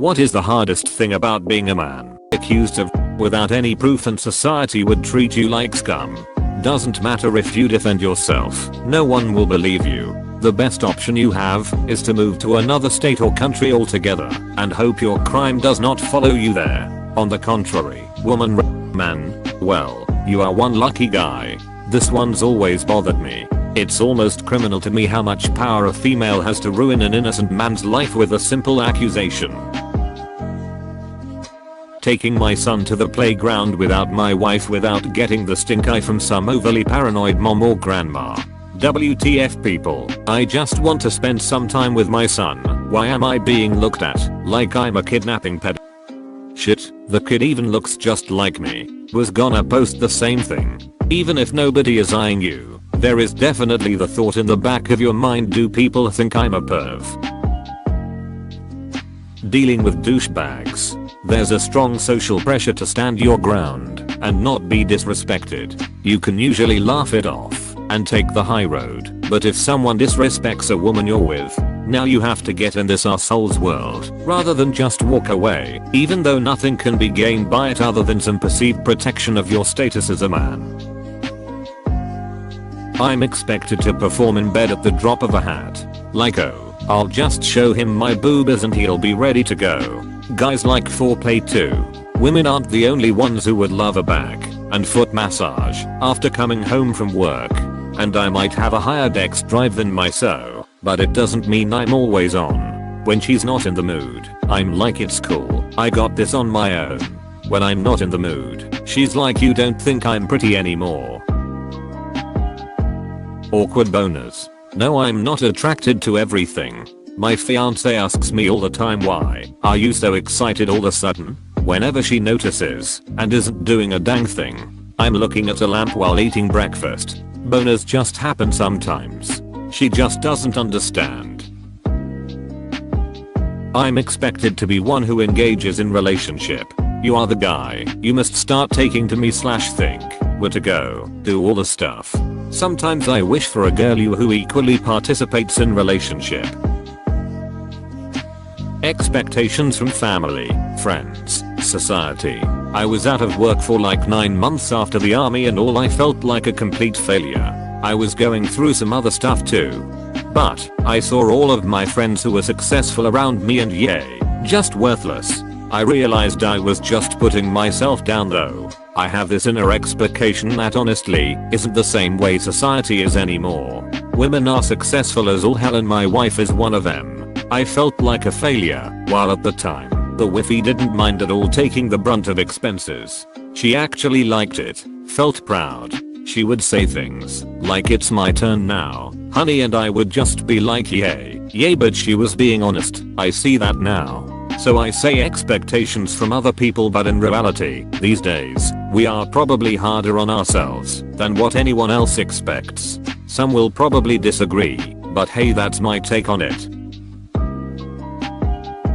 What is the hardest thing about being a man accused of without any proof and society would treat you like scum? Doesn't matter if you defend yourself, no one will believe you. The best option you have is to move to another state or country altogether and hope your crime does not follow you there. On the contrary, woman, man, well, you are one lucky guy. This one's always bothered me. It's almost criminal to me how much power a female has to ruin an innocent man's life with a simple accusation. Taking my son to the playground without my wife without getting the stink eye from some overly paranoid mom or grandma. WTF people, I just want to spend some time with my son. Why am I being looked at like I'm a kidnapping ped? Shit, the kid even looks just like me. Was gonna post the same thing. Even if nobody is eyeing you, there is definitely the thought in the back of your mind, do people think I'm a perv? Dealing with douchebags. There's a strong social pressure to stand your ground and not be disrespected. You can usually laugh it off and take the high road, but if someone disrespects a woman you're with, now you have to get in this asshole's world rather than just walk away, even though nothing can be gained by it other than some perceived protection of your status as a man. I'm expected to perform in bed at the drop of a hat. Like, oh, I'll just show him my boobas and he'll be ready to go. Guys like foreplay too. Women aren't the only ones who would love a back and foot massage after coming home from work. And I might have a higher dex drive than my so, but it doesn't mean I'm always on. When she's not in the mood, I'm like, it's cool, I got this on my own. When I'm not in the mood, she's like, you don't think I'm pretty anymore. Awkward boners. No, I'm not attracted to everything. My fiance asks me all the time, why are you so excited all of a sudden? Whenever she notices and isn't doing a dang thing, I'm looking at a lamp while eating breakfast. Boners just happen sometimes. She just doesn't understand. I'm expected to be one who engages in relationship. You are the guy you must start taking to me / think where to go, do all the stuff. Sometimes I wish for a girl who equally participates in relationship. Expectations from family, friends, society. I was out of work for like 9 months after the army and all I felt like a complete failure. I was going through some other stuff too. But I saw all of my friends who were successful around me and yay, just worthless. I realized I was just putting myself down though. I have this inner expectation that honestly isn't the same way society is anymore. Women are successful as all hell and my wife is one of them. I felt like a failure, while at the time, the wifey didn't mind at all taking the brunt of expenses. She actually liked it, felt proud. She would say things like, it's my turn now, honey, and I would just be like, yay, but she was being honest. I see that now. So I say expectations from other people, but in reality, these days, we are probably harder on ourselves than what anyone else expects. Some will probably disagree, but hey, that's my take on it.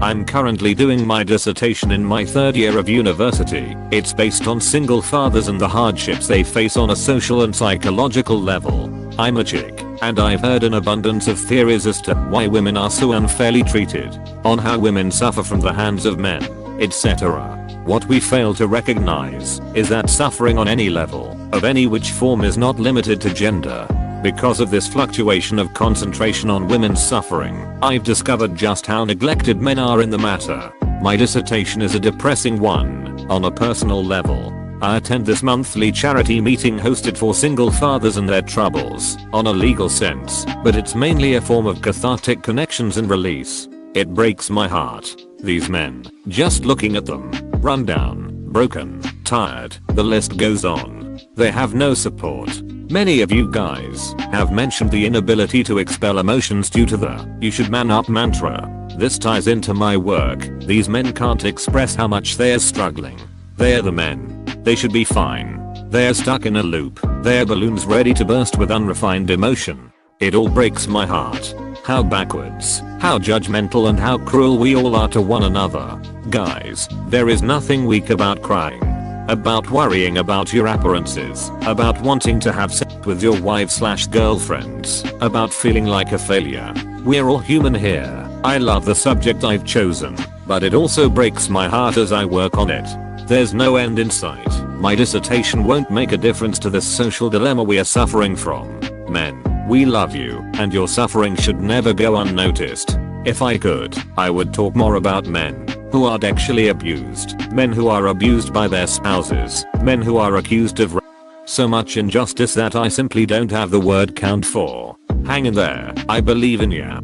I'm currently doing my dissertation in my 3rd year of university. It's based on single fathers and the hardships they face on a social and psychological level. I'm a chick, and I've heard an abundance of theories as to why women are so unfairly treated, on how women suffer from the hands of men, etc. What we fail to recognize is that suffering on any level, of any which form, is not limited to gender. Because of this fluctuation of concentration on women's suffering, I've discovered just how neglected men are in the matter. My dissertation is a depressing one, on a personal level. I attend this monthly charity meeting hosted for single fathers and their troubles, on a legal sense, but it's mainly a form of cathartic connections and release. It breaks my heart. These men, just looking at them, run down, broken, tired, the list goes on. They have no support. Many of you guys have mentioned the inability to expel emotions due to the "you should man up" mantra. This ties into my work. These men can't express how much they're struggling. They're the men. They should be fine. They're stuck in a loop. They're balloons ready to burst with unrefined emotion. It all breaks my heart. How backwards, how judgmental, and how cruel we all are to one another. Guys, there is nothing weak about crying, about worrying about your appearances, about wanting to have sex with your wives/girlfriends, about feeling like a failure. We're all human here. I love the subject I've chosen. but it also breaks my heart as I work on it. There's no end in sight. My dissertation won't make a difference to this social dilemma we are suffering from. Men, we love you, and your suffering should never go unnoticed. If I could, I would talk more about men who are sexually abused, men who are abused by their spouses, men who are accused of so much injustice that I simply don't have the word count for. Hang in there, I believe in ya.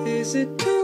Is it